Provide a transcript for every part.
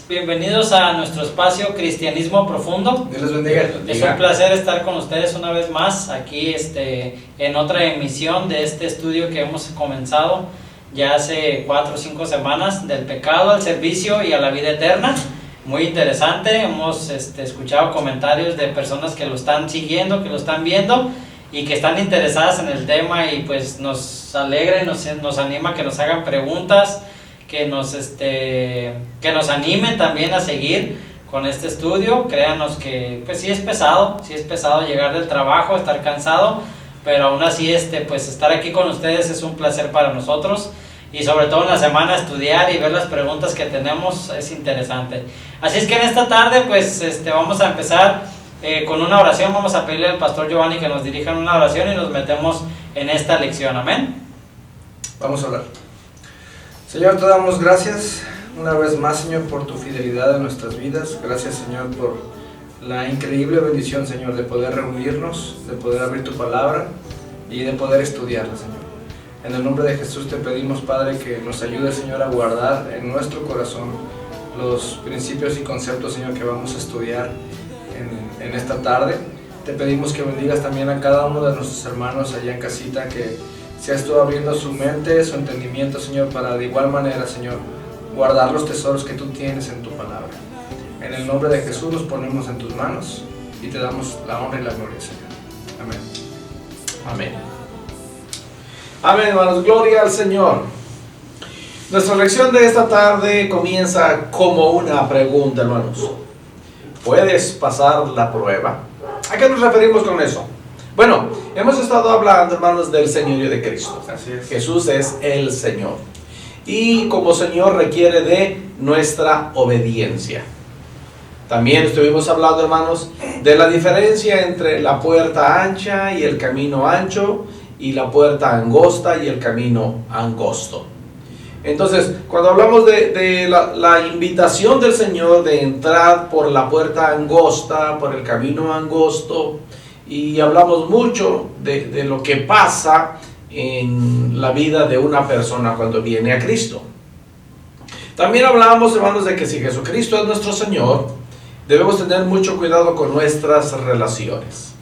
bienvenidos a nuestro espacio Cristianismo Profundo. Dios les bendiga. Es un placer estar con ustedes una vez más aquí en otra emisión de este estudio que hemos comenzado ya hace 4 o 5 semanas, del pecado al servicio y a la vida eterna. Muy interesante, hemos escuchado comentarios de personas que lo están siguiendo, que lo están viendo y que están interesadas en el tema, y pues nos alegra y nos anima que nos hagan preguntas, que nos animen también a seguir con este estudio. Créanos que pues sí es pesado llegar del trabajo, estar cansado, pero aún así pues estar aquí con ustedes es un placer para nosotros, y sobre todo en la semana estudiar y ver las preguntas que tenemos es interesante. Así es que en esta tarde pues vamos a empezar con una oración. Vamos a pedirle al pastor Giovanni que nos dirija en una oración y nos metemos en esta lección. Amén. Vamos a orar. Señor, te damos gracias una vez más, Señor, por tu fidelidad en nuestras vidas. Gracias, Señor, por la increíble bendición, Señor, de poder reunirnos, de poder abrir tu palabra y de poder estudiarla, Señor. En el nombre de Jesús te pedimos, Padre, que nos ayude, Señor, a guardar en nuestro corazón los principios y conceptos, Señor, que vamos a estudiar en esta tarde. Te pedimos que bendigas también a cada uno de nuestros hermanos allá en casita, que seas tú abriendo su mente, su entendimiento, Señor, para de igual manera, Señor, guardar los tesoros que tú tienes en tu palabra. En el nombre de Jesús nos ponemos en tus manos y te damos la honra y la gloria, Señor. Amén. Amén. Amén, hermanos. Gloria al Señor. Nuestra lección de esta tarde comienza como una pregunta, hermanos. ¿Puedes pasar la prueba? ¿A qué nos referimos con eso? Bueno, hemos estado hablando, hermanos, del señorío de Cristo. Así es. Jesús es el Señor. Y como Señor requiere de nuestra obediencia. También estuvimos hablando, hermanos, de la diferencia entre la puerta ancha y el camino ancho, y la puerta angosta y el camino angosto. Entonces, cuando hablamos de la invitación del Señor de entrar por la puerta angosta, por el camino angosto, y hablamos mucho de lo que pasa en la vida de una persona cuando viene a Cristo. También hablamos, hermanos, de que si Jesucristo es nuestro Señor, debemos tener mucho cuidado con nuestras relaciones.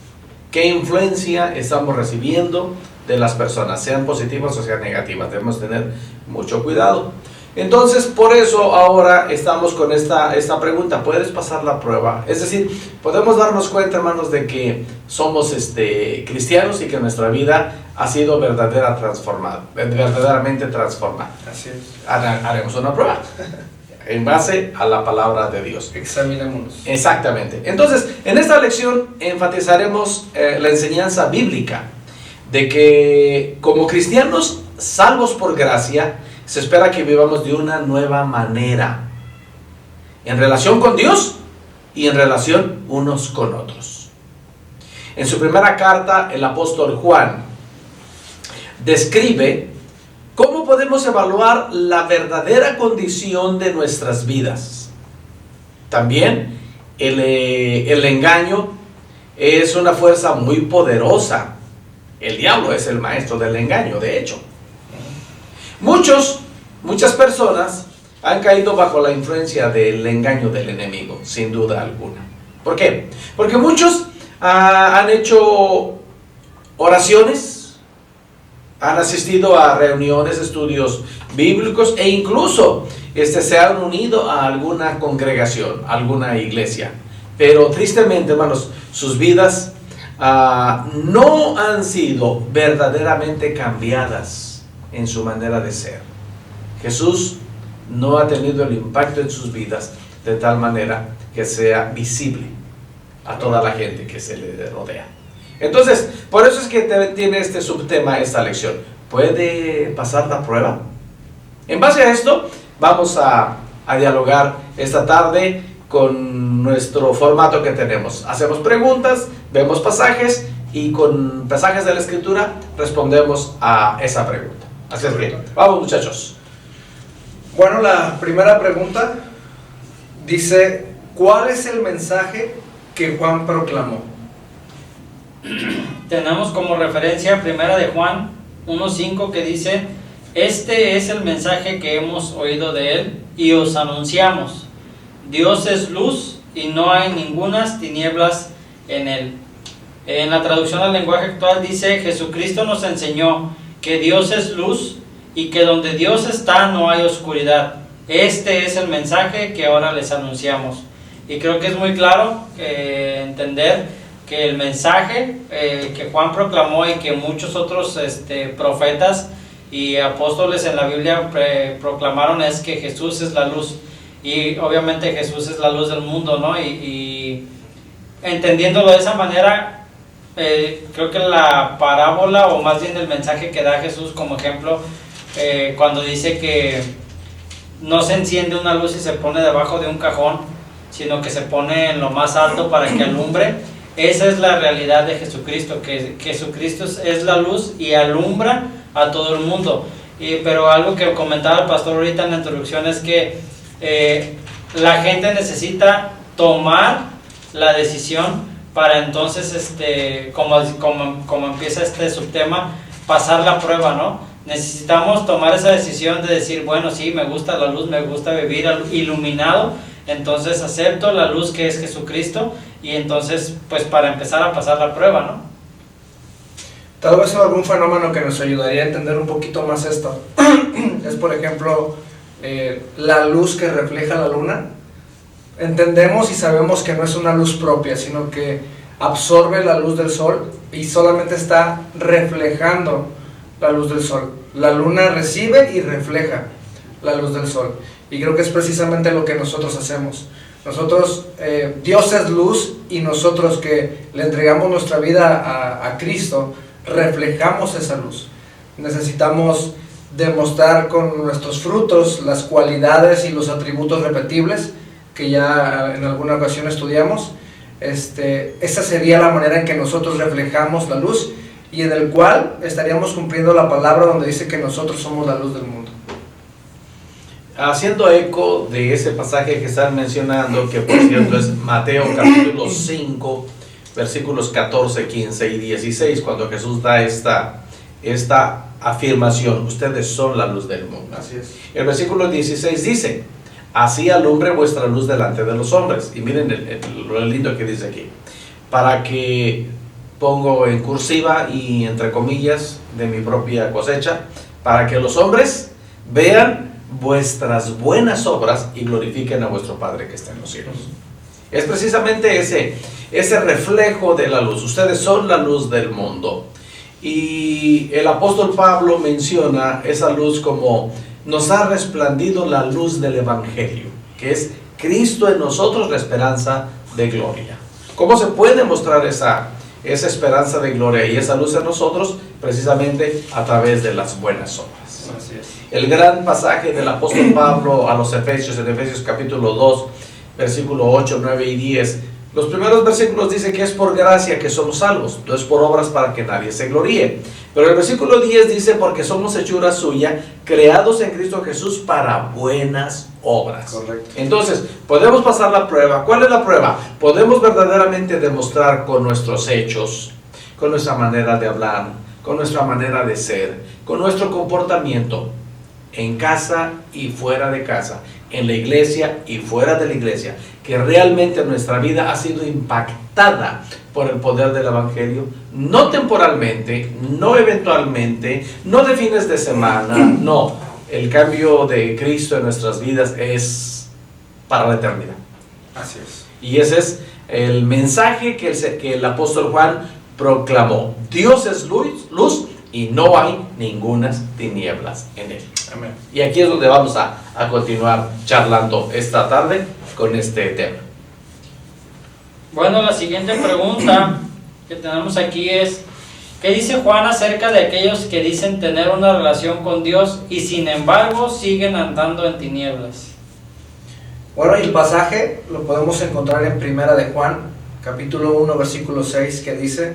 ¿Qué influencia estamos recibiendo de las personas, sean positivas o sean negativas? Debemos tener mucho cuidado. Entonces, por eso ahora estamos con esta pregunta: ¿puedes pasar la prueba? Es decir, podemos darnos cuenta, hermanos, de que somos cristianos y que nuestra vida ha sido verdaderamente transformada. Así es. Haremos una prueba en base a la palabra de Dios. Examinémonos. Exactamente. Entonces, en esta lección enfatizaremos la enseñanza bíblica de que como cristianos salvos por gracia, se espera que vivamos de una nueva manera en relación con Dios y en relación unos con otros. En su primera carta, el apóstol Juan describe cómo podemos evaluar la verdadera condición de nuestras vidas. También el engaño es una fuerza muy poderosa. El diablo es el maestro del engaño, de hecho. Muchas personas han caído bajo la influencia del engaño del enemigo, sin duda alguna. ¿Por qué? Porque muchos han hecho oraciones, han asistido a reuniones, estudios bíblicos, e incluso se han unido a alguna congregación, alguna iglesia. Pero tristemente, hermanos, sus vidas no han sido verdaderamente cambiadas en su manera de ser. Jesús no ha tenido el impacto en sus vidas de tal manera que sea visible a toda la gente que se le rodea. Entonces, por eso es que tiene este subtema esta lección: ¿puede pasar la prueba? En base a esto, vamos a dialogar esta tarde con nuestro formato que tenemos. Hacemos preguntas, vemos pasajes, y con pasajes de la Escritura respondemos a esa pregunta. Así es que, vamos, muchachos. Bueno, la primera pregunta dice: ¿cuál es el mensaje que Juan proclamó? Tenemos como referencia primera de Juan 1:5, que dice: este es el mensaje que hemos oído de él y os anunciamos, Dios es luz y no hay ningunas tinieblas en él. En la traducción al lenguaje actual dice: Jesucristo nos enseñó que Dios es luz y que donde Dios está no hay oscuridad. Este es el mensaje que ahora les anunciamos. Y creo que es muy claro entender que el mensaje que Juan proclamó y que muchos otros profetas y apóstoles en la Biblia proclamaron es que Jesús es la luz. Y obviamente Jesús es la luz del mundo, ¿no? Y entendiéndolo de esa manera, creo que la parábola, o más bien el mensaje que da Jesús como ejemplo, cuando dice que no se enciende una luz y se pone debajo de un cajón, sino que se pone en lo más alto para que alumbre. Esa es la realidad de Jesucristo, que Jesucristo es la luz y alumbra a todo el mundo. Pero algo que comentaba el pastor ahorita en la introducción es que la gente necesita tomar la decisión para entonces, como empieza este subtema, pasar la prueba, ¿no? Necesitamos tomar esa decisión de decir, bueno, sí, me gusta la luz, me gusta vivir iluminado, entonces acepto la luz que es Jesucristo, y entonces, pues para empezar a pasar la prueba, ¿no? Tal vez algún fenómeno que nos ayudaría a entender un poquito más esto es, por ejemplo, la luz que refleja la luna. Entendemos y sabemos que no es una luz propia, sino que absorbe la luz del sol y solamente está reflejando la luz del sol. La luna recibe y refleja la luz del sol, y creo que es precisamente lo que nosotros hacemos. Nosotros, Dios es luz, y nosotros que le entregamos nuestra vida a Cristo, reflejamos esa luz. Necesitamos demostrar con nuestros frutos las cualidades y los atributos repetibles que ya en alguna ocasión estudiamos. Esa sería la manera en que nosotros reflejamos la luz, y en el cual estaríamos cumpliendo la palabra donde dice que nosotros somos la luz del mundo. Haciendo eco de ese pasaje que están mencionando, que por cierto es Mateo capítulo 5, versículos 14, 15 y 16, cuando Jesús da esta afirmación: ustedes son la luz del mundo. Así es. El versículo 16 dice: así alumbre vuestra luz delante de los hombres. Y miren lo lindo que dice aquí, para que, pongo en cursiva y entre comillas de mi propia cosecha, para que los hombres vean vuestras buenas obras y glorifiquen a vuestro Padre que está en los cielos. Es precisamente ese reflejo de la luz. Ustedes son la luz del mundo. Y el apóstol Pablo menciona esa luz como: nos ha resplandido la luz del Evangelio, que es Cristo en nosotros, la esperanza de gloria. ¿Cómo se puede mostrar esa esperanza de gloria y esa luz en nosotros? Precisamente a través de las buenas obras. Así es. El gran pasaje del apóstol Pablo a los Efesios, en Efesios capítulo 2, versículo 8, 9 y 10, los primeros versículos dice que es por gracia que somos salvos, no es por obras para que nadie se gloríe. Pero el versículo 10 dice: porque somos hechura suya, creados en Cristo Jesús para buenas obras. Correcto. Entonces, podemos pasar la prueba. ¿Cuál es la prueba? Podemos verdaderamente demostrar con nuestros hechos, con nuestra manera de hablar, con nuestra manera de ser, con nuestro comportamiento, en casa y fuera de casa, en la iglesia y fuera de la iglesia, que realmente nuestra vida ha sido impactada por el poder del Evangelio, no temporalmente, no eventualmente, no de fines de semana, no. El cambio de Cristo en nuestras vidas es para la eternidad. Así es. Y ese es el mensaje que el apóstol Juan proclamó: Dios es luz y no hay ningunas tinieblas en él. Amén. Y aquí es donde vamos a continuar charlando esta tarde con este tema. Bueno, la siguiente pregunta que tenemos aquí es: ¿qué dice Juan acerca de aquellos que dicen tener una relación con Dios y sin embargo siguen andando en tinieblas? Bueno, y el pasaje lo podemos encontrar en Primera de Juan, capítulo 1, versículo 6, que dice: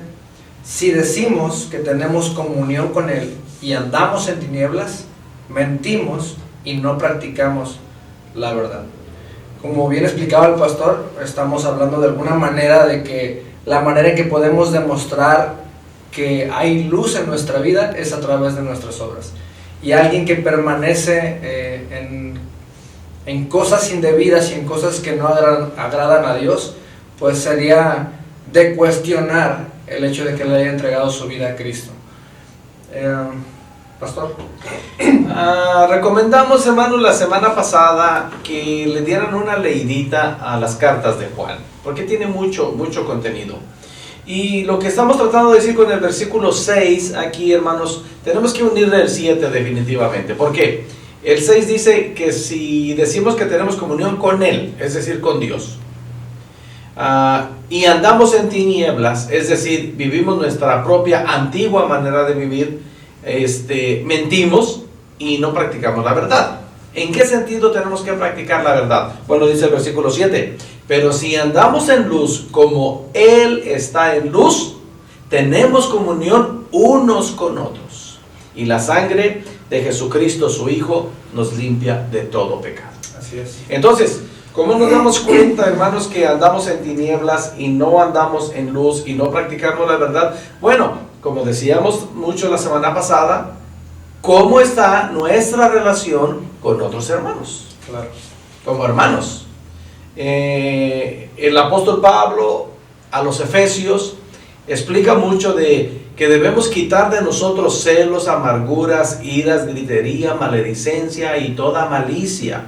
si decimos que tenemos comunión con Él y andamos en tinieblas, mentimos y no practicamos la verdad. Como bien explicaba el pastor, estamos hablando de alguna manera de que la manera en que podemos demostrar que hay luz en nuestra vida es a través de nuestras obras. Y alguien que permanece en cosas indebidas y en cosas que no agradan a Dios, pues sería de cuestionar el hecho de que le haya entregado su vida a Cristo. Pastor. Recomendamos, hermanos, la semana pasada que le dieran una leidita a las cartas de Juan, porque tiene mucho contenido. Y lo que estamos tratando de decir con el versículo 6 aquí, hermanos, tenemos que unirle el 7 definitivamente. ¿Por qué? El 6 dice que si decimos que tenemos comunión con Él, es decir, con Dios, y andamos en tinieblas, es decir, vivimos nuestra propia antigua manera de vivir, mentimos y no practicamos la verdad. ¿En qué sentido tenemos que practicar la verdad? Bueno, dice el versículo 7, pero si andamos en luz como Él está en luz, tenemos comunión unos con otros, y la sangre de Jesucristo su Hijo nos limpia de todo pecado. Así es. Entonces, ¿cómo nos damos cuenta, hermanos, que andamos en tinieblas y no andamos en luz y no practicamos la verdad? Bueno, como decíamos mucho la semana pasada, ¿cómo está nuestra relación con otros hermanos? Claro. Como hermanos. El apóstol Pablo a los Efesios explica mucho de que debemos quitar de nosotros celos, amarguras, iras, gritería, maledicencia y toda malicia.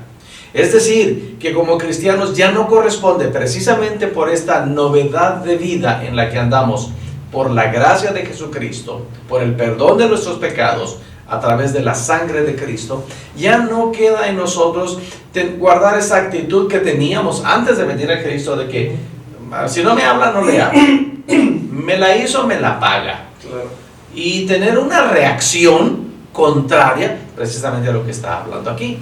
Es decir, que como cristianos ya no corresponde, precisamente por esta novedad de vida en la que andamos, por la gracia de Jesucristo, por el perdón de nuestros pecados, a través de la sangre de Cristo, ya no queda en nosotros guardar esa actitud que teníamos antes de venir a Cristo, de que si no me habla, no le hablo. Me la hizo, me la paga. Claro. Y tener una reacción contraria precisamente a lo que está hablando aquí.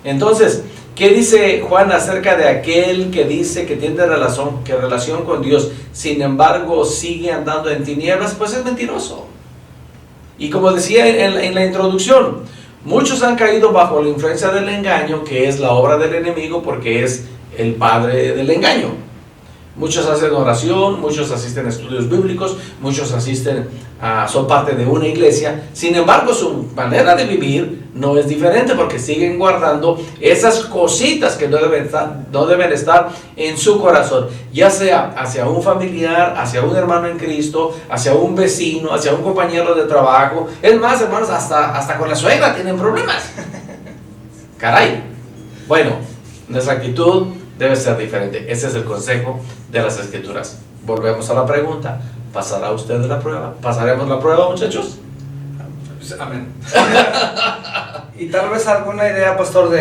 Entonces, ¿qué dice Juan acerca de aquel que dice que tiene relación con Dios, sin embargo sigue andando en tinieblas? Pues es mentiroso. Y como decía en la introducción, muchos han caído bajo la influencia del engaño, que es la obra del enemigo, porque es el padre del engaño. Muchos hacen oración, muchos asisten a estudios bíblicos, muchos son parte de una iglesia. Sin embargo, su manera de vivir no es diferente, porque siguen guardando esas cositas que no deben estar en su corazón, ya sea hacia un familiar, hacia un hermano en Cristo, hacia un vecino, hacia un compañero de trabajo. Es más, hermanos, hasta con la suegra tienen problemas. Caray. Bueno, nuestra actitud debe ser diferente. Ese es el consejo de las Escrituras. Volvemos a la pregunta: ¿pasará usted la prueba? ¿Pasaremos la prueba, muchachos? Pues, amén. Y tal vez alguna idea, pastor,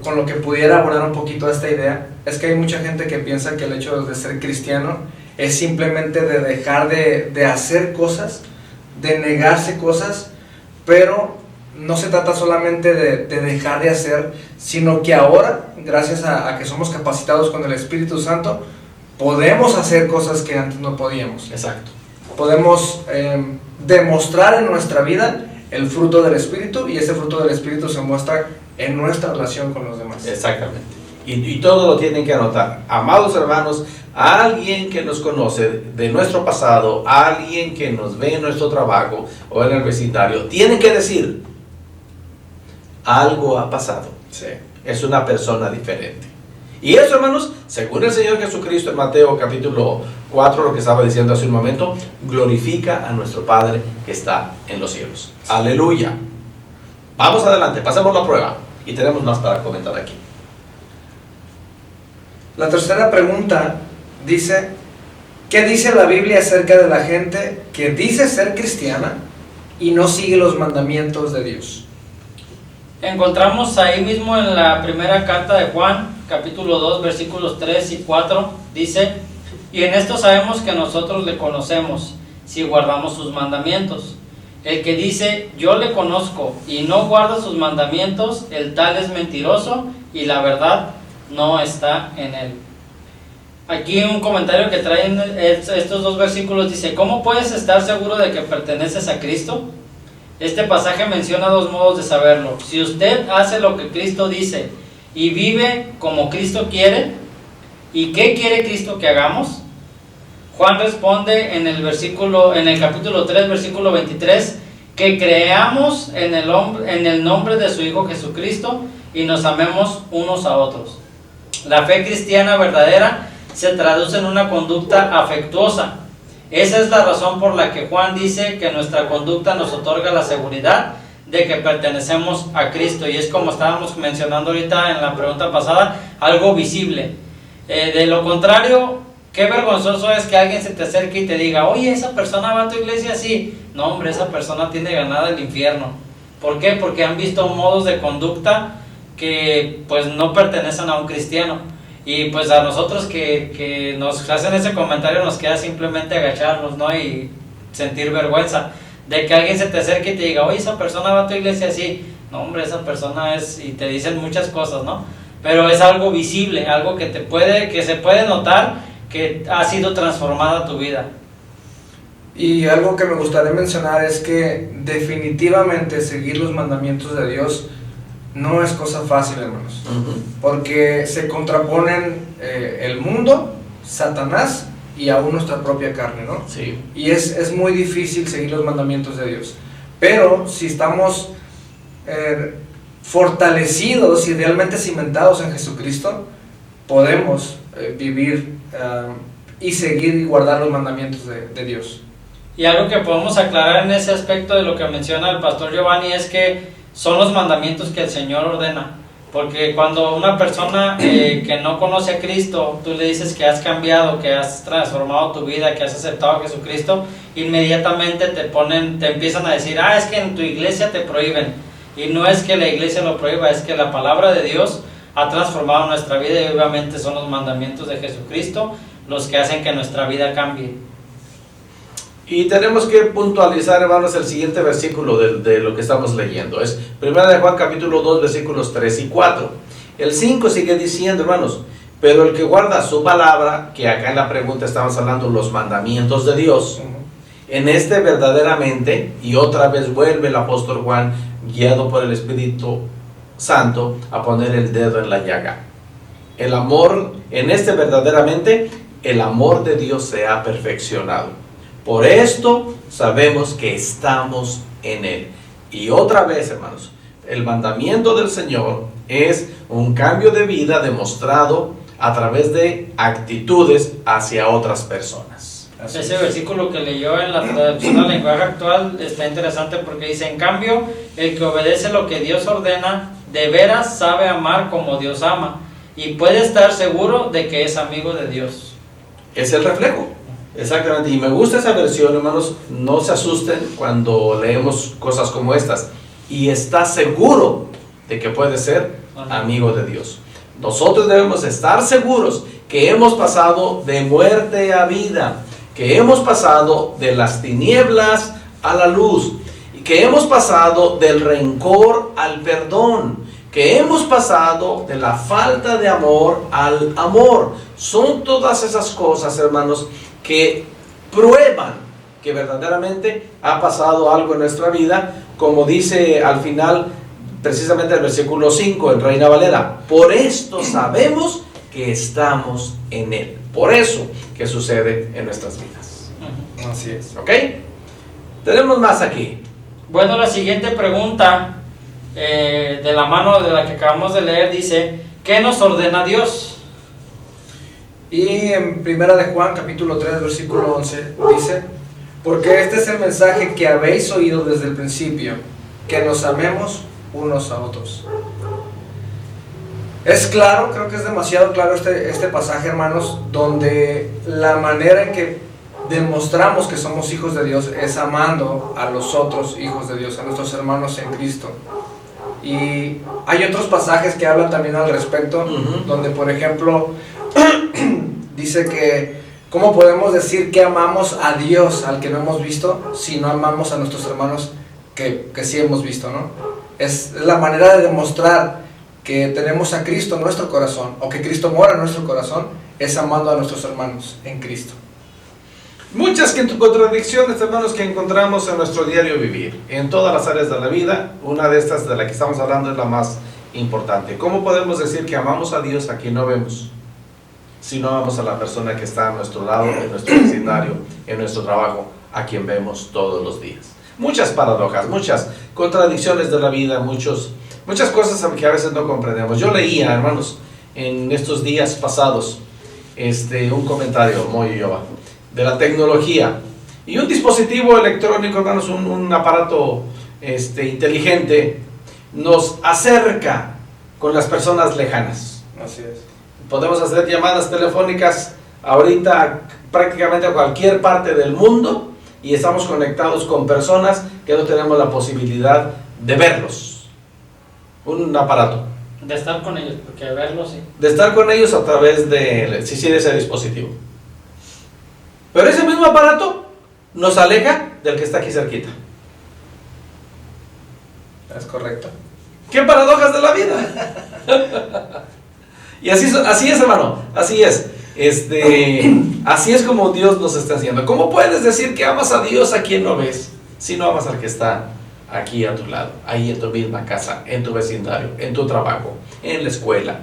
con lo que pudiera abordar un poquito esta idea, es que hay mucha gente que piensa que el hecho de ser cristiano es simplemente de dejar de hacer cosas, de negarse cosas, pero no se trata solamente de dejar de hacer, sino que ahora, gracias a que somos capacitados con el Espíritu Santo, podemos hacer cosas que antes no podíamos. Exacto. Podemos demostrar en nuestra vida el fruto del Espíritu, y ese fruto del Espíritu se muestra en nuestra relación con los demás. Exactamente. Y todo lo tienen que anotar. Amados hermanos, a alguien que nos conoce de nuestro pasado, a alguien que nos ve en nuestro trabajo o en el vecindario, tienen que decir: algo ha pasado. Sí. Es una persona diferente. Y eso, hermanos, según el Señor Jesucristo en Mateo capítulo 4, lo que estaba diciendo hace un momento, glorifica a nuestro Padre que está en los cielos. Sí. Aleluya. Vamos adelante, pasemos la prueba. Y tenemos más para comentar aquí. La tercera pregunta dice: ¿qué dice la Biblia acerca de la gente que dice ser cristiana y no sigue los mandamientos de Dios? Encontramos ahí mismo en la primera carta de Juan, capítulo 2, versículos 3 y 4, dice: y en esto sabemos que nosotros le conocemos, si guardamos sus mandamientos. El que dice, yo le conozco, y no guarda sus mandamientos, el tal es mentiroso, y la verdad no está en él. Aquí un comentario que traen estos dos versículos dice: ¿cómo puedes estar seguro de que perteneces a Cristo? Este pasaje menciona dos modos de saberlo. Si usted hace lo que Cristo dice y vive como Cristo quiere, ¿y qué quiere Cristo que hagamos? Juan responde en el capítulo 3, versículo 23, que creamos en el nombre de su Hijo Jesucristo y nos amemos unos a otros. La fe cristiana verdadera se traduce en una conducta afectuosa. Esa es la razón por la que Juan dice que nuestra conducta nos otorga la seguridad de que pertenecemos a Cristo, y es como estábamos mencionando ahorita en la pregunta pasada, algo visible. De lo contrario, qué vergonzoso es que alguien se te acerque y te diga, oye, esa persona va a tu iglesia así. No, hombre, esa persona tiene ganada el infierno. ¿Por qué? Porque han visto modos de conducta que pues no pertenecen a un cristiano. Y pues a nosotros que nos hacen ese comentario nos queda simplemente agacharnos, ¿no? Y sentir vergüenza de que alguien se te acerque y te diga, oye, esa persona va a tu iglesia así. No, hombre, esa persona es, y te dicen muchas cosas, ¿no? Pero es algo visible, algo que se puede notar que ha sido transformada tu vida. Y algo que me gustaría mencionar es que definitivamente seguir los mandamientos de Dios no es cosa fácil, hermanos. Porque se contraponen el mundo, Satanás y aún nuestra propia carne, ¿no? Sí. Y es muy difícil seguir los mandamientos de Dios. Pero si estamos fortalecidos y realmente cimentados en Jesucristo, podemos vivir y seguir y guardar los mandamientos de Dios. Y algo que podemos aclarar en ese aspecto de lo que menciona el pastor Giovanni es que son los mandamientos que el Señor ordena. Porque cuando una persona que no conoce a Cristo, tú le dices que has cambiado, que has transformado tu vida, que has aceptado a Jesucristo, inmediatamente te empiezan a decir, es que en tu iglesia te prohíben. Y no es que la iglesia lo prohíba, es que la palabra de Dios ha transformado nuestra vida, y obviamente son los mandamientos de Jesucristo los que hacen que nuestra vida cambie. Y tenemos que puntualizar, hermanos, el siguiente versículo de lo que estamos leyendo. Es 1 de Juan capítulo 2, versículos 3 y 4. El 5 sigue diciendo, hermanos, pero el que guarda su palabra, que acá en la pregunta estamos hablando los mandamientos de Dios, en este verdaderamente, y otra vez vuelve el apóstol Juan, guiado por el Espíritu Santo, a poner el dedo en la llaga. El amor, en este verdaderamente, el amor de Dios se ha perfeccionado. Por esto sabemos que estamos en Él. Y otra vez, hermanos, el mandamiento del Señor es un cambio de vida demostrado a través de actitudes hacia otras personas. Ese versículo que leyó en la traducción al lenguaje actual está interesante porque dice, en cambio, el que obedece lo que Dios ordena, de veras sabe amar como Dios ama, y puede estar seguro de que es amigo de Dios. Es el reflejo. Exactamente, y me gusta esa versión, hermanos. No se asusten cuando leemos cosas como estas. Y está seguro de que puede ser amigo de Dios. Nosotros debemos estar seguros que hemos pasado de muerte a vida, que hemos pasado de las tinieblas a la luz, y que hemos pasado del rencor al perdón, que hemos pasado de la falta de amor al amor. Son todas esas cosas, hermanos, que prueban que verdaderamente ha pasado algo en nuestra vida, como dice al final precisamente el versículo 5 en Reina Valera, por esto sabemos que estamos en Él. Por eso que sucede en nuestras vidas. Así es. ¿Ok? Tenemos más aquí. Bueno, la siguiente pregunta, de la mano de la que acabamos de leer, dice, ¿qué nos ordena Dios? Y en 1 de Juan capítulo 3 versículo 11 dice, porque este es el mensaje que habéis oído desde el principio, que nos amemos unos a otros. Es claro, creo que es demasiado claro este pasaje, hermanos, donde la manera en que demostramos que somos hijos de Dios es amando a los otros hijos de Dios, a nuestros hermanos en Cristo. Y hay otros pasajes que hablan también al respecto, donde por ejemplo dice que ¿cómo podemos decir que amamos a Dios al que no hemos visto si no amamos a nuestros hermanos que sí hemos visto, ¿no? Es la manera de demostrar que tenemos a Cristo en nuestro corazón, o que Cristo mora en nuestro corazón, es amando a nuestros hermanos en Cristo. Muchas contradicciones, hermanos, que encontramos en nuestro diario vivir, en todas las áreas de la vida. Una de estas de la que estamos hablando es la más importante. ¿Cómo podemos decir que amamos a Dios a quien no vemos, si no amamos a la persona que está a nuestro lado, en nuestro vecindario, en nuestro trabajo, a quien vemos todos los días? Muchas paradojas, muchas contradicciones de la vida, muchos muchas cosas que a veces no comprendemos. Yo leía, hermanos, en estos días pasados, un comentario muy de la tecnología y un dispositivo electrónico, hermanos, un aparato inteligente nos acerca con las personas lejanas. Así es. Podemos hacer llamadas telefónicas ahorita prácticamente a cualquier parte del mundo y estamos conectados con personas que no tenemos la posibilidad de verlos. Un aparato. De estar con ellos, porque verlos sí. De estar con ellos a través de ese dispositivo. Pero ese mismo aparato nos aleja del que está aquí cerquita. Es correcto. ¡Qué paradojas de la vida! Y así es, hermano, así es. Así es como Dios nos está haciendo. ¿Cómo puedes decir que amas a Dios a quien no ves si no amas al que está aquí a tu lado, ahí en tu misma casa, en tu vecindario, en tu trabajo, en la escuela,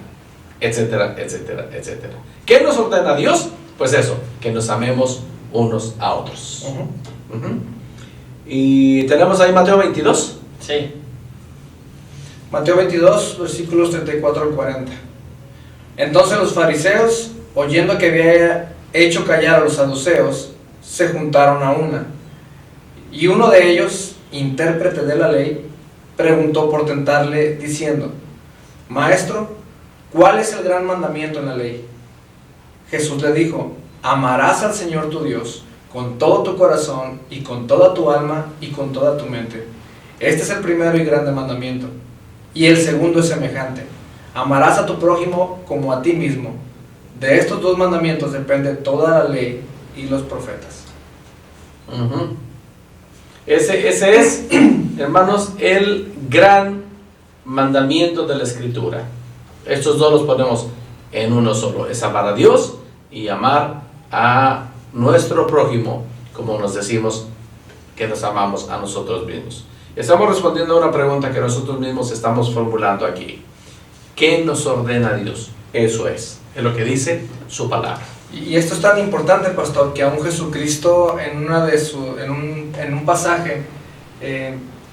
etcétera, etcétera, etcétera? ¿Qué nos ordena Dios? Pues eso, que nos amemos unos a otros. Y tenemos ahí Mateo 22. Sí. Mateo 22, versículos 34 al 40. Entonces los fariseos, oyendo que había hecho callar a los saduceos, se juntaron a una. Y uno de ellos, intérprete de la ley, preguntó por tentarle, diciendo: Maestro, ¿cuál es el gran mandamiento en la ley? Jesús le dijo: amarás al Señor tu Dios con todo tu corazón y con toda tu alma y con toda tu mente. Este es el primero y grande mandamiento. Y el segundo es semejante: amarás a tu prójimo como a ti mismo. De estos dos mandamientos depende toda la ley y los profetas. Ese es, hermanos, el gran mandamiento de la Escritura. Estos dos los ponemos en uno solo: es amar a Dios y amar a nuestro prójimo, como nos decimos que nos amamos a nosotros mismos. Estamos respondiendo a una pregunta que nosotros mismos estamos formulando aquí. ¿Qué nos ordena Dios? Eso es lo que dice su palabra. Y esto es tan importante, pastor, que aún Jesucristo en un pasaje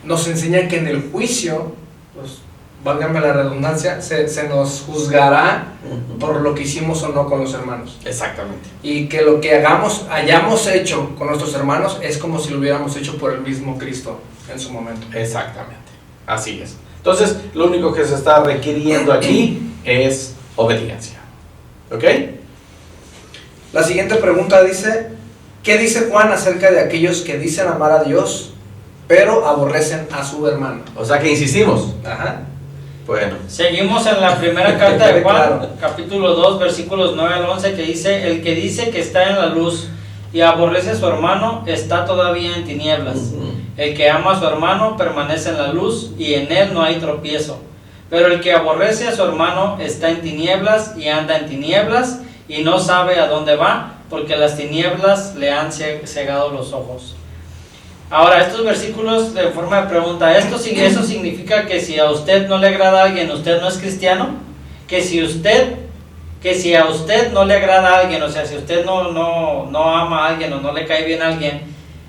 nos enseña que en el juicio, pues, válgame la redundancia, se nos juzgará por lo que hicimos o no con los hermanos. Exactamente. Y que lo que hayamos hecho con nuestros hermanos es como si lo hubiéramos hecho por el mismo Cristo en su momento. Exactamente, así es. Entonces, lo único que se está requiriendo aquí es obediencia. ¿Ok? La siguiente pregunta dice: ¿qué dice Juan acerca de aquellos que dicen amar a Dios, pero aborrecen a su hermano? O sea que insistimos. Ajá. Bueno. Seguimos en la primera carta de Juan, Claro. capítulo 2, versículos 9 al 11, que dice: el que dice que está en la luz y aborrece a su hermano, está todavía en tinieblas. El que ama a su hermano permanece en la luz, y en él no hay tropiezo. Pero el que aborrece a su hermano está en tinieblas y anda en tinieblas, y no sabe a dónde va, porque las tinieblas le han cegado los ojos. Ahora, estos versículos de forma de pregunta: ¿eso significa que si a usted no le agrada a alguien, usted no es cristiano? Que si a usted no le agrada a alguien, o sea, si usted no ama a alguien o no le cae bien a alguien,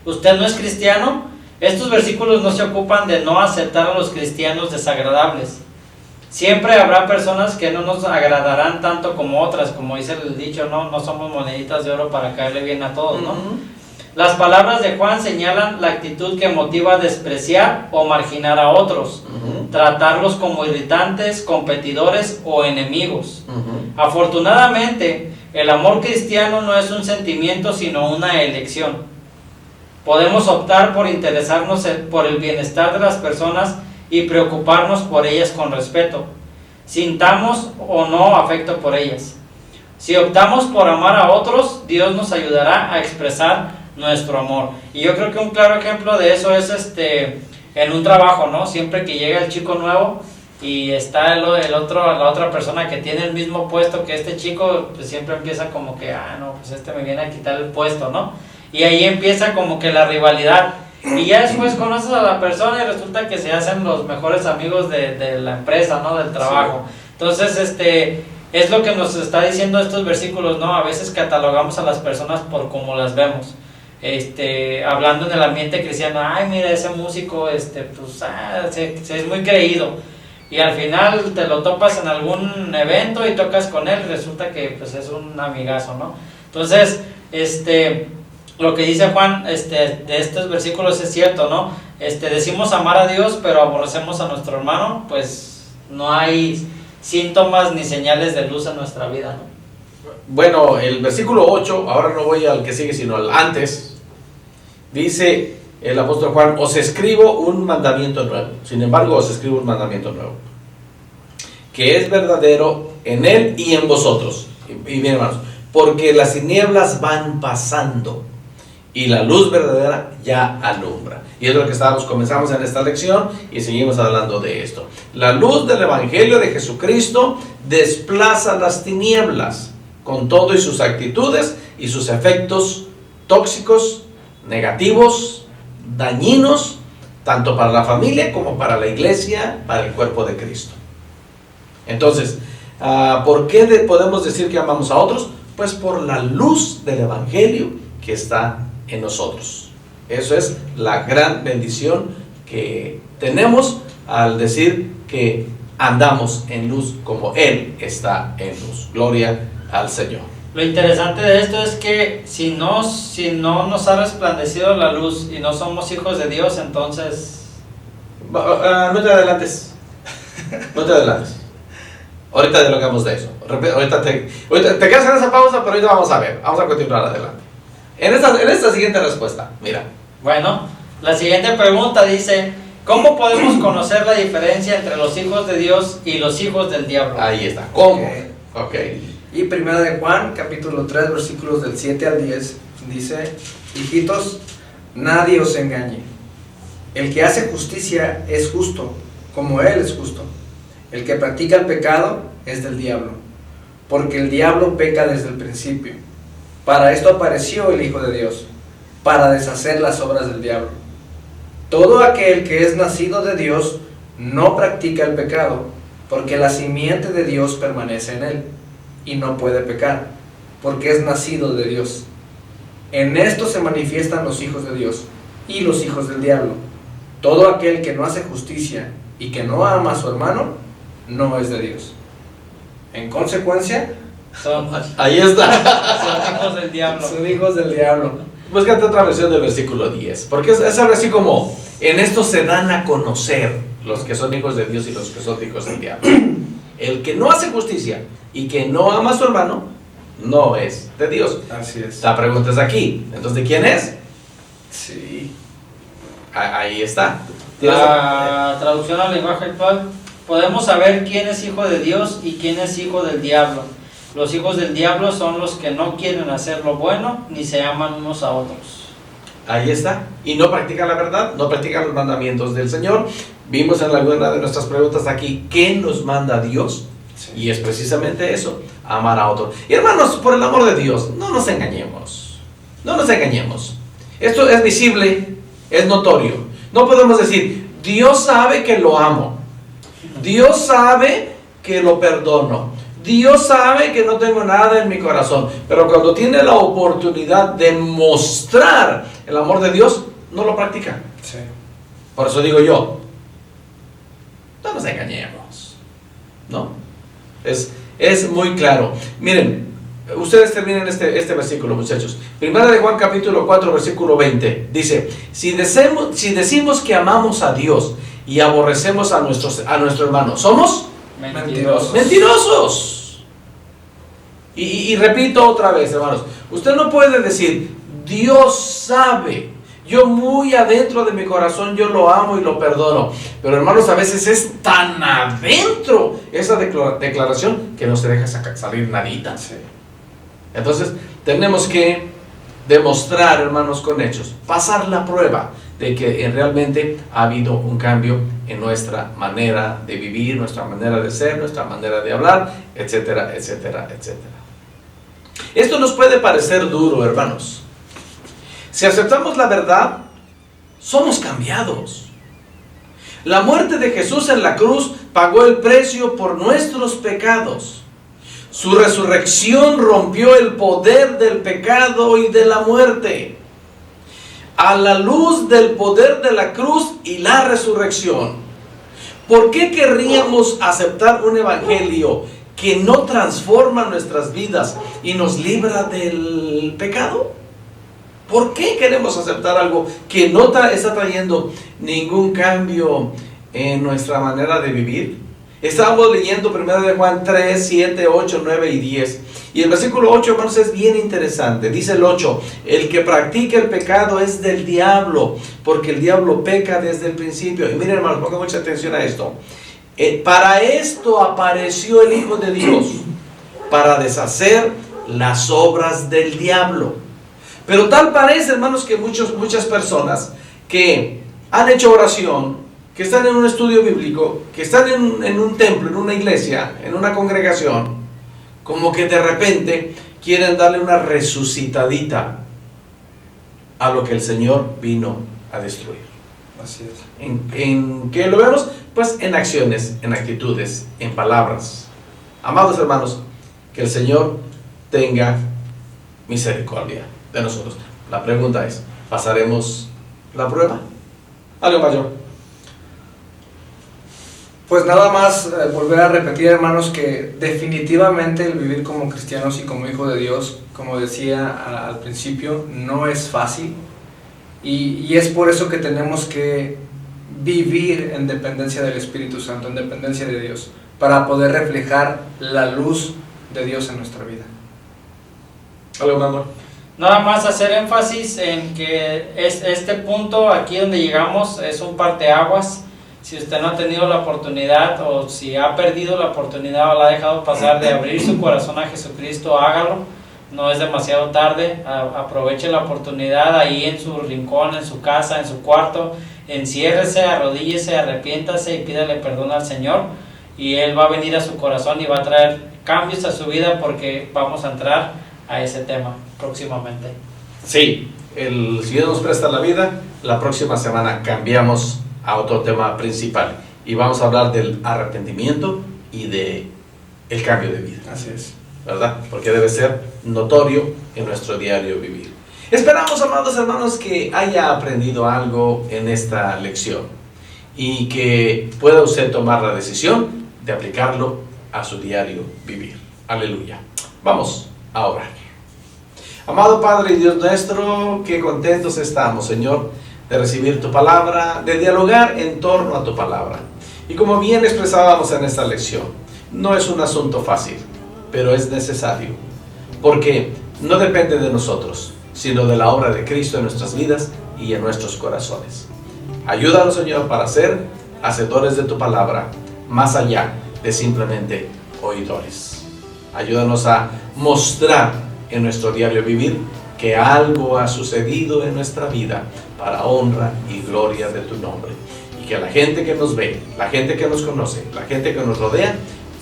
¿usted no es cristiano? Estos versículos no se ocupan de no aceptar a los cristianos desagradables. Siempre habrá personas que no nos agradarán tanto como otras, como dice el dicho, no somos moneditas de oro para caerle bien a todos, ¿no? Las palabras de Juan señalan la actitud que motiva a despreciar o marginar a otros, tratarlos como irritantes, competidores o enemigos. Afortunadamente, el amor cristiano no es un sentimiento, sino una elección. Podemos optar por interesarnos por el bienestar de las personas y preocuparnos por ellas con respeto, sintamos o no afecto por ellas. Si optamos por amar a otros, Dios nos ayudará a expresar nuestro amor. Y yo creo que un claro ejemplo de eso es en un trabajo, ¿no? Siempre que llega el chico nuevo y está la otra persona que tiene el mismo puesto que este chico, pues siempre empieza como que, no, pues me viene a quitar el puesto, ¿no? Y ahí empieza como que la rivalidad. Y ya después conoces a la persona y resulta que se hacen los mejores amigos de la empresa, ¿no? Del trabajo. Sí. Entonces, es lo que nos está diciendo estos versículos, ¿no? A veces catalogamos a las personas por cómo las vemos. Hablando en el ambiente cristiano: ay, mira ese músico, pues, es muy creído. y al final te lo topas en algún evento y tocas con él y resulta que pues es un amigazo, ¿no? Entonces, lo que dice Juan de estos versículos es cierto, ¿no? Decimos amar a Dios, pero aborrecemos a nuestro hermano, pues no hay síntomas ni señales de luz en nuestra vida, ¿no? Bueno, el versículo 8, ahora no voy al que sigue, sino al antes, dice el apóstol Juan: os escribo un mandamiento nuevo. Sin embargo, os escribo un mandamiento nuevo, que es verdadero en él y en vosotros. Y bien, hermanos, porque las tinieblas van pasando y la luz verdadera ya alumbra. Y es lo que comenzamos en esta lección y seguimos hablando de esto. La luz del Evangelio de Jesucristo desplaza las tinieblas con todo y sus actitudes y sus efectos tóxicos, negativos, dañinos, tanto para la familia como para la iglesia, para el cuerpo de Cristo. Entonces, ¿por qué podemos decir que amamos a otros? Pues por la luz del Evangelio que está en nosotros. Eso es la gran bendición que tenemos al decir que andamos en luz como Él está en luz. Gloria al Señor. Lo interesante de esto es que si no nos ha resplandecido la luz y no somos hijos de Dios, entonces... No te adelantes. No te adelantes. Ahorita dialogamos de eso. Ahorita te quedas en esa pausa, pero ahorita vamos a ver. Vamos a continuar adelante. En esta siguiente respuesta, mira. Bueno, la siguiente pregunta dice: ¿cómo podemos conocer la diferencia entre los hijos de Dios y los hijos del diablo? Ahí está. ¿Cómo? Ok. Y primera de Juan, capítulo 3, versículos del 7 al 10, dice: hijitos, nadie os engañe. El que hace justicia es justo, como Él es justo. El que practica el pecado es del diablo, porque el diablo peca desde el principio. Para esto apareció el Hijo de Dios, para deshacer las obras del diablo. Todo aquel que es nacido de Dios no practica el pecado, porque la simiente de Dios permanece en él, y no puede pecar, porque es nacido de Dios. En esto se manifiestan los hijos de Dios y los hijos del diablo. Todo aquel que no hace justicia y que no ama a su hermano, no es de Dios. En consecuencia, ahí está. Son hijos del diablo. Son hijos del diablo. Búscate otra versión del versículo 10, porque es algo así como: en esto se dan a conocer los que son hijos de Dios y los que son hijos del diablo. El que no hace justicia y que no ama a su hermano, no es de Dios. Así es. La pregunta es aquí: entonces, ¿de quién es? Sí. Ahí está. La traducción al lenguaje actual: podemos saber quién es hijo de Dios y quién es hijo del diablo. Los hijos del diablo son los que no quieren hacer lo bueno ni se aman unos a otros. Ahí está. Y no practican la verdad, no practican los mandamientos del Señor. Vimos en alguna de nuestras preguntas aquí qué nos manda Dios. Sí. Y es precisamente eso: amar a otros. Y hermanos, por el amor de Dios, no nos engañemos. No nos engañemos. Esto es visible, es notorio. No podemos decir: Dios sabe que lo amo, Dios sabe que lo perdono, Dios sabe que no tengo nada en mi corazón. Pero cuando tiene la oportunidad de mostrar el amor de Dios, no lo practica. Sí. Por eso digo yo, no nos engañemos, ¿no? Es muy claro. Miren, ustedes terminen este versículo, muchachos. Primera de Juan capítulo 4, versículo 20. Dice: si decimos que amamos a Dios y aborrecemos a nuestro hermano, ¿somos? Mentirosos. Mentirosos. Y repito otra vez, hermanos, usted no puede decir: Dios sabe, yo muy adentro de mi corazón yo lo amo y lo perdono. Pero hermanos, a veces es tan adentro esa declaración que no se deja salir nadita. Sí. Entonces tenemos que demostrar, hermanos, con hechos, pasar la prueba de que realmente ha habido un cambio en nuestra manera de vivir, nuestra manera de ser, nuestra manera de hablar, etcétera, etcétera, etcétera. Esto nos puede parecer duro, hermanos. Si aceptamos la verdad, somos cambiados. La muerte de Jesús en la cruz pagó el precio por nuestros pecados. Su resurrección rompió el poder del pecado y de la muerte. A la luz del poder de la cruz y la resurrección, ¿Por qué querríamos aceptar un evangelio que no transforma nuestras vidas y nos libra del pecado? ¿Por qué queremos aceptar algo que no está trayendo ningún cambio en nuestra manera de vivir? Estábamos leyendo 1 de Juan 3, 7, 8, 9 y 10. Y el versículo 8, hermanos, es bien interesante. Dice el 8, el que practica el pecado es del diablo, porque el diablo peca desde el principio. Y miren, hermanos, pongan mucha atención a esto. Para esto apareció el Hijo de Dios, para deshacer las obras del diablo. Pero tal parece, hermanos, que muchas personas que han hecho oración, que están en un estudio bíblico, que están en un templo, en una iglesia, en una congregación, como que de repente quieren darle una resucitadita a lo que el Señor vino a destruir. Así es. ¿En qué lo vemos? Pues en acciones, en actitudes, en palabras. Amados hermanos, que el Señor tenga misericordia de nosotros. La pregunta es, ¿pasaremos la prueba? Algo mayor. Pues nada más volver a repetir, hermanos, que definitivamente el vivir como cristianos y como hijo de Dios, como decía al principio, no es fácil, y es por eso que tenemos que vivir en dependencia del Espíritu Santo, en dependencia de Dios, para poder reflejar la luz de Dios en nuestra vida. Algo más, amor. Nada más hacer énfasis en que este punto aquí donde llegamos es un parteaguas. Si usted no ha tenido la oportunidad, o si ha perdido la oportunidad o la ha dejado pasar de abrir su corazón a Jesucristo, hágalo. No es demasiado tarde. Aproveche la oportunidad ahí en su rincón, en su casa, en su cuarto. Enciérrese, arrodíllese, arrepiéntase y pídale perdón al Señor. Y Él va a venir a su corazón y va a traer cambios a su vida, porque vamos a entrar a ese tema próximamente. Sí, si Dios nos presta la vida, la próxima semana cambiamos a otro tema principal y vamos a hablar del arrepentimiento y de el cambio de vida. Así es, ¿verdad? Porque debe ser notorio en nuestro diario vivir. Esperamos, amados hermanos, que haya aprendido algo en esta lección y que pueda usted tomar la decisión de aplicarlo a su diario vivir. Aleluya. Vamos a orar. Amado Padre y Dios nuestro, qué contentos estamos, Señor, de recibir tu palabra, de dialogar en torno a tu palabra. Y como bien expresábamos en esta lección, no es un asunto fácil, pero es necesario, porque no depende de nosotros, sino de la obra de Cristo en nuestras vidas y en nuestros corazones. Ayúdanos, Señor, para ser hacedores de tu palabra, más allá de simplemente oidores. Ayúdanos a mostrar en nuestro diario vivir que algo ha sucedido en nuestra vida para honra y gloria de tu nombre, y que la gente que nos ve, la gente que nos conoce, la gente que nos rodea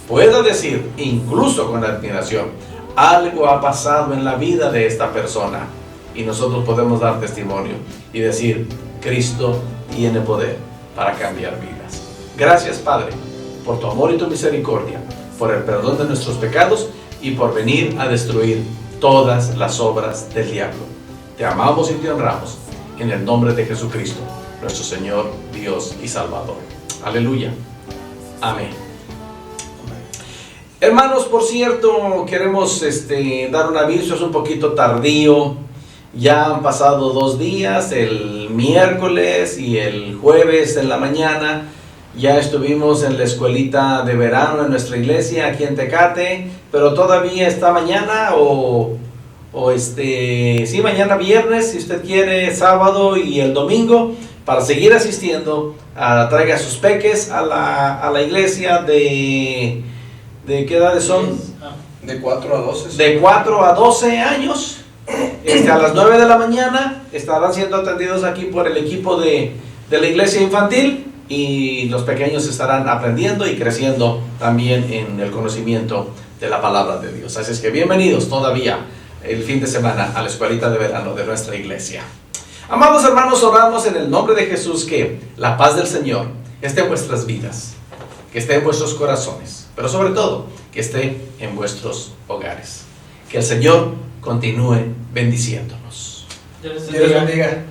pueda decir, incluso con admiración, algo ha pasado en la vida de esta persona, y nosotros podemos dar testimonio y decir, Cristo tiene poder para cambiar vidas. Gracias, Padre, por tu amor y tu misericordia, por el perdón de nuestros pecados y por venir a destruir todas las obras del diablo. Te amamos y te honramos en el nombre de Jesucristo, nuestro Señor, Dios y Salvador. Aleluya. Amén. Hermanos, por cierto, queremos dar un aviso, es un poquito tardío. Ya han pasado 2 días, el miércoles y el jueves en la mañana. Ya estuvimos en la escuelita de verano en nuestra iglesia aquí en Tecate, pero todavía está mañana sí, mañana viernes, si usted quiere, sábado y el domingo, para seguir asistiendo. Traiga sus peques a la iglesia ¿de qué edades son? De 4 a 12. De 4 a 12 años. A las 9 de la mañana estarán siendo atendidos aquí por el equipo de la iglesia infantil, y los pequeños estarán aprendiendo y creciendo también en el conocimiento de la palabra de Dios. Así es que bienvenidos todavía el fin de semana a la escuelita de verano de nuestra iglesia. Amados hermanos, oramos en el nombre de Jesús que la paz del Señor esté en vuestras vidas, que esté en vuestros corazones, pero sobre todo que esté en vuestros hogares. Que el Señor continúe bendiciéndonos. Dios les Dios bendiga. bendiga.